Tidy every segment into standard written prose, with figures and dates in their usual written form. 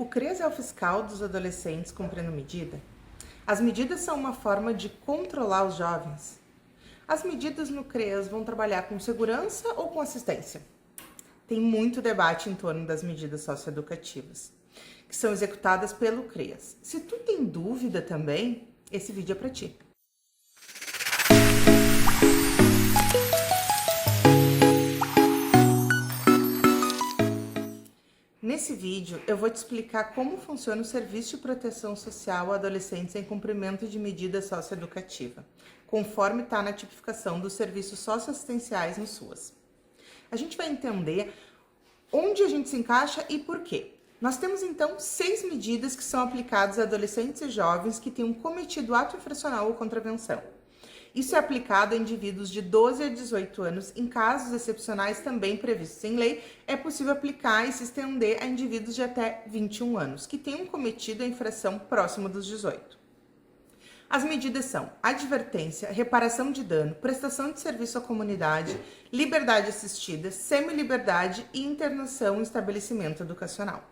O CREAS é o fiscal dos adolescentes cumprindo medida? As medidas são uma forma de controlar os jovens? As medidas no CREAS vão trabalhar com segurança ou com assistência? Tem muito debate em torno das medidas socioeducativas, que são executadas pelo CREAS. Se tu tem dúvida também, esse vídeo é para ti. Nesse vídeo, eu vou te explicar como funciona o Serviço de Proteção Social a adolescentes em cumprimento de medida socioeducativa, conforme está na tipificação dos serviços socioassistenciais no SUAS. A gente vai entender onde a gente se encaixa e por quê. Nós temos, então, 6 medidas que são aplicadas a adolescentes e jovens que tenham cometido ato infracional ou contravenção. Isso é aplicado a indivíduos de 12 a 18 anos. Em casos excepcionais também previstos em lei, é possível aplicar e se estender a indivíduos de até 21 anos, que tenham cometido a infração próximo dos 18. As medidas são advertência, reparação de dano, prestação de serviço à comunidade, liberdade assistida, semi-liberdade e internação em estabelecimento educacional.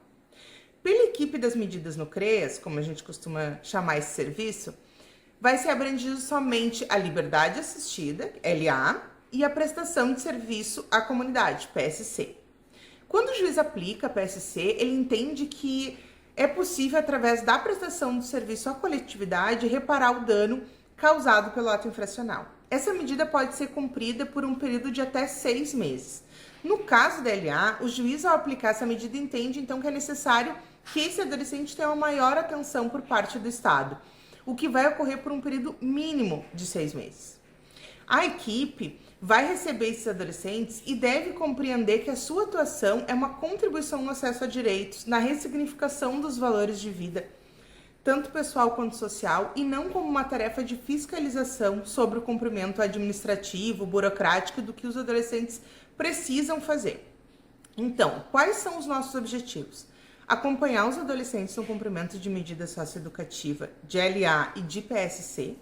Pela equipe das medidas no CREAS, como a gente costuma chamar esse serviço, vai ser abrangido somente a liberdade assistida, LA, e a prestação de serviço à comunidade, PSC. Quando o juiz aplica a PSC, ele entende que é possível, através da prestação de serviço à coletividade, reparar o dano causado pelo ato infracional. Essa medida pode ser cumprida por um período de até 6 meses. No caso da LA, o juiz, ao aplicar essa medida, entende então que é necessário que esse adolescente tenha uma maior atenção por parte do Estado, o que vai ocorrer por um período mínimo de 6 meses. A equipe vai receber esses adolescentes e deve compreender que a sua atuação é uma contribuição no acesso a direitos, na ressignificação dos valores de vida, tanto pessoal quanto social, e não como uma tarefa de fiscalização sobre o cumprimento administrativo, burocrático do que os adolescentes precisam fazer. Então, quais são os nossos objetivos? Acompanhar os adolescentes no cumprimento de medida socioeducativa de LA e de PSC,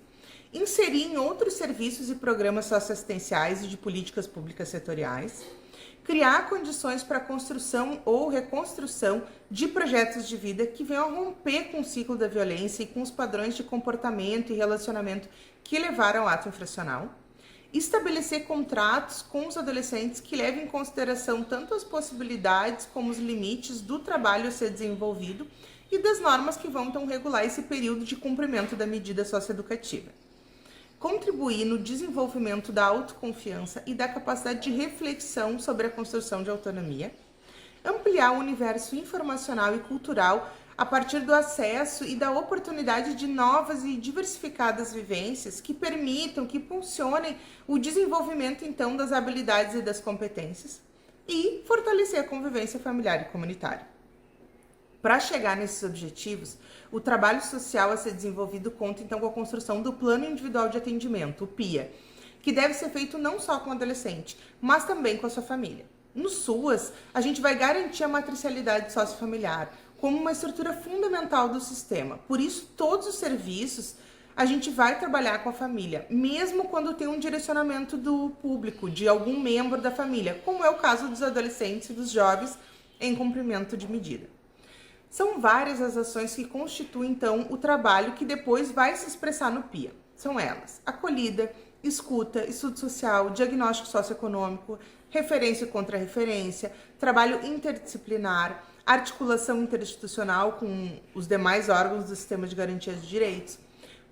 inserir em outros serviços e programas socioassistenciais e de políticas públicas setoriais, criar condições para a construção ou reconstrução de projetos de vida que venham a romper com o ciclo da violência e com os padrões de comportamento e relacionamento que levaram ao ato infracional, estabelecer contratos com os adolescentes que levem em consideração tanto as possibilidades como os limites do trabalho a ser desenvolvido e das normas que vão então regular esse período de cumprimento da medida socioeducativa. Contribuir no desenvolvimento da autoconfiança e da capacidade de reflexão sobre a construção de autonomia, ampliar o universo informacional e cultural a partir do acesso e da oportunidade de novas e diversificadas vivências que permitam, que funcionem o desenvolvimento, então, das habilidades e das competências, e fortalecer a convivência familiar e comunitária. Para chegar nesses objetivos, o trabalho social a ser desenvolvido conta, então, com a construção do Plano Individual de Atendimento, o PIA, que deve ser feito não só com o adolescente, mas também com a sua família. No SUAS, a gente vai garantir a matricialidade sociofamiliar como uma estrutura fundamental do sistema. Por isso, todos os serviços a gente vai trabalhar com a família, mesmo quando tem um direcionamento do público, de algum membro da família, como é o caso dos adolescentes e dos jovens em cumprimento de medida. São várias as ações que constituem, então, o trabalho que depois vai se expressar no PIA. São elas: acolhida, escuta, estudo social, diagnóstico socioeconômico, referência e contra-referência, trabalho interdisciplinar, articulação interinstitucional com os demais órgãos do sistema de garantia de direitos,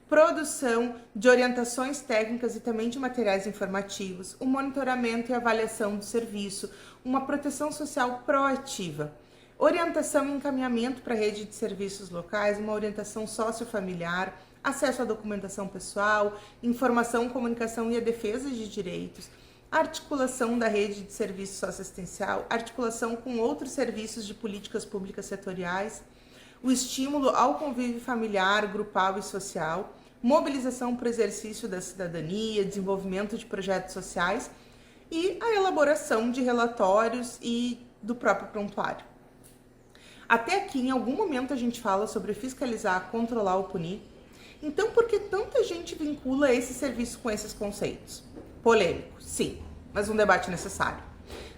produção de orientações técnicas e também de materiais informativos, o monitoramento e avaliação do serviço, uma proteção social proativa, orientação e encaminhamento para a rede de serviços locais, uma orientação sociofamiliar, acesso à documentação pessoal, informação, comunicação e a defesa de direitos, articulação da rede de serviço socioassistencial, articulação com outros serviços de políticas públicas setoriais, o estímulo ao convívio familiar, grupal e social, mobilização para o exercício da cidadania, desenvolvimento de projetos sociais e a elaboração de relatórios e do próprio prontuário. Até aqui, em algum momento, a gente fala sobre fiscalizar, controlar ou punir. Então, por que tanta gente vincula esse serviço com esses conceitos? Polêmico, sim, mas um debate necessário.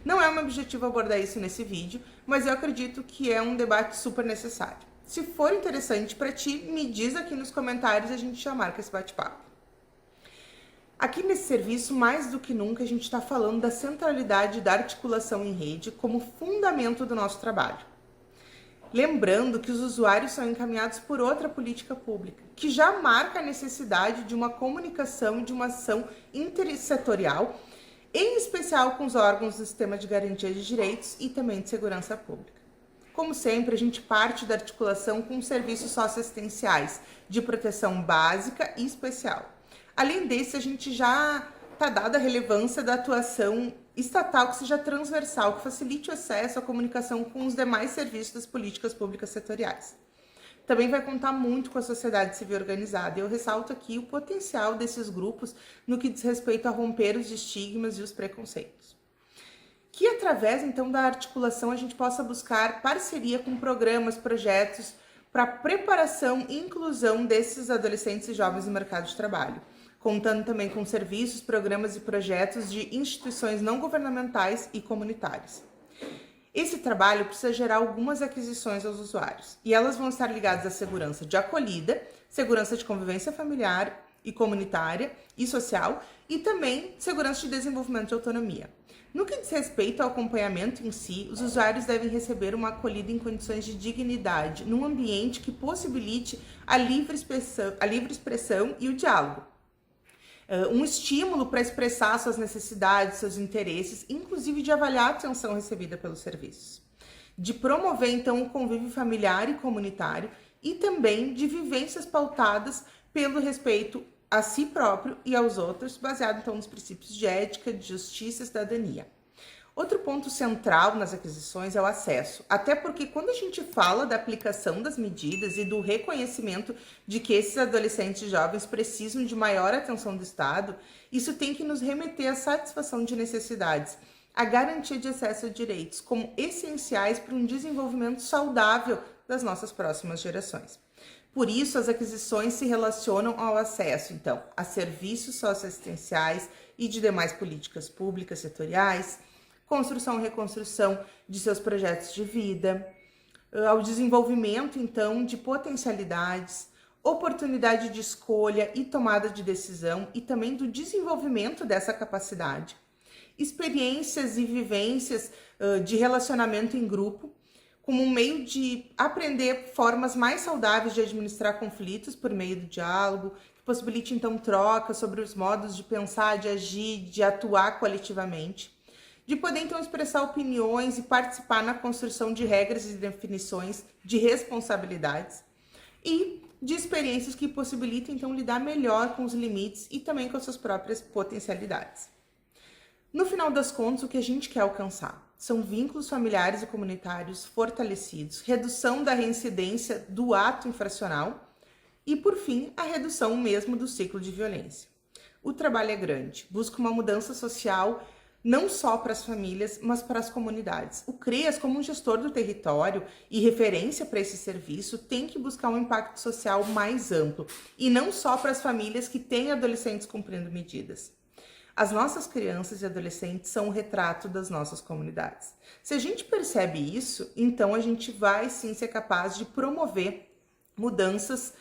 Não é o meu objetivo abordar isso nesse vídeo, mas eu acredito que é um debate super necessário. Se for interessante para ti, me diz aqui nos comentários e a gente já marca esse bate-papo. Aqui nesse serviço, mais do que nunca, a gente está falando da centralidade da articulação em rede como fundamento do nosso trabalho. Lembrando que os usuários são encaminhados por outra política pública, que já marca a necessidade de uma comunicação e de uma ação intersetorial, em especial com os órgãos do sistema de garantia de direitos e também de segurança pública. Como sempre, a gente parte da articulação com serviços socioassistenciais de proteção básica e especial. Além desse, a gente já está dada a relevância da atuação estatal que seja transversal, que facilite o acesso à comunicação com os demais serviços das políticas públicas setoriais. Também vai contar muito com a sociedade civil organizada, e eu ressalto aqui o potencial desses grupos no que diz respeito a romper os estigmas e os preconceitos. Que através, então, da articulação a gente possa buscar parceria com programas, projetos para preparação e inclusão desses adolescentes e jovens no mercado de trabalho, contando também com serviços, programas e projetos de instituições não governamentais e comunitárias. Esse trabalho precisa gerar algumas aquisições aos usuários, e elas vão estar ligadas à segurança de acolhida, segurança de convivência familiar e comunitária e social, e também segurança de desenvolvimento de autonomia. No que diz respeito ao acompanhamento em si, os usuários devem receber uma acolhida em condições de dignidade, num ambiente que possibilite a livre expressão e o diálogo. Um estímulo para expressar suas necessidades, seus interesses, inclusive de avaliar a atenção recebida pelos serviços. De promover, então, o convívio familiar e comunitário e também de vivências pautadas pelo respeito a si próprio e aos outros, baseado, então, nos princípios de ética, de justiça e cidadania. Outro ponto central nas aquisições é o acesso, até porque quando a gente fala da aplicação das medidas e do reconhecimento de que esses adolescentes e jovens precisam de maior atenção do Estado, isso tem que nos remeter à satisfação de necessidades, à garantia de acesso a direitos, como essenciais para um desenvolvimento saudável das nossas próximas gerações. Por isso, as aquisições se relacionam ao acesso, então, a serviços socioassistenciais e de demais políticas públicas setoriais, construção e reconstrução de seus projetos de vida, ao desenvolvimento, então, de potencialidades, oportunidade de escolha e tomada de decisão e também do desenvolvimento dessa capacidade, experiências e vivências de relacionamento em grupo, como um meio de aprender formas mais saudáveis de administrar conflitos por meio do diálogo, que possibilite, então, trocas sobre os modos de pensar, de agir, de atuar coletivamente, de poder, então, expressar opiniões e participar na construção de regras e definições de responsabilidades e de experiências que possibilitem, então, lidar melhor com os limites e também com as suas próprias potencialidades. No final das contas, o que a gente quer alcançar são vínculos familiares e comunitários fortalecidos, redução da reincidência do ato infracional e, por fim, a redução mesmo do ciclo de violência. O trabalho é grande, busca uma mudança social não só para as famílias, mas para as comunidades. O CREAS, como um gestor do território e referência para esse serviço, tem que buscar um impacto social mais amplo, e não só para as famílias que têm adolescentes cumprindo medidas. As nossas crianças e adolescentes são o retrato das nossas comunidades. Se a gente percebe isso, então a gente vai sim ser capaz de promover mudanças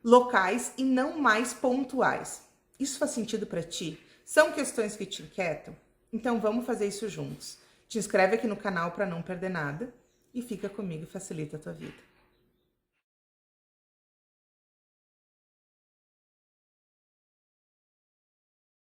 locais e não mais pontuais. Isso faz sentido para ti? São questões que te inquietam? Então vamos fazer isso juntos. Te inscreve aqui no canal para não perder nada e fica comigo e facilita a tua vida.